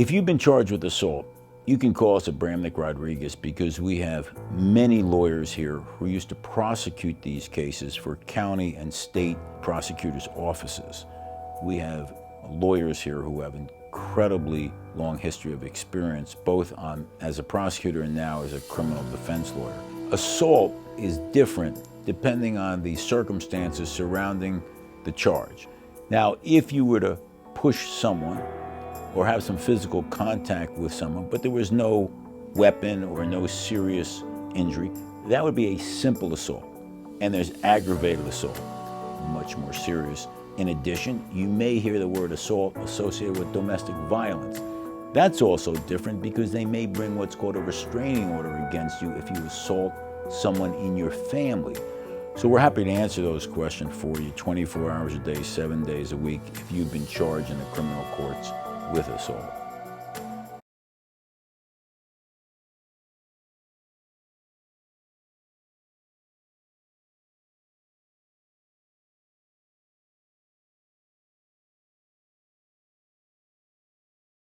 If you've been charged with assault, you can call us at Bramnick Rodriguez because we have many lawyers here who used to prosecute these cases for county and state prosecutors' offices. We have lawyers here who have incredibly long history of experience, both as a prosecutor and now as a criminal defense lawyer. Assault is different depending on the circumstances surrounding the charge. Now, if you were to push someone or have some physical contact with someone, but there was no weapon or no serious injury, that would be a simple assault. And there's aggravated assault, much more serious. In addition, you may hear the word assault associated with domestic violence. That's also different because they may bring what's called a restraining order against you if you assault someone in your family. So we're happy to answer those questions for you 24 hours a day, 7 days a week if you've been charged in the criminal courts with assault.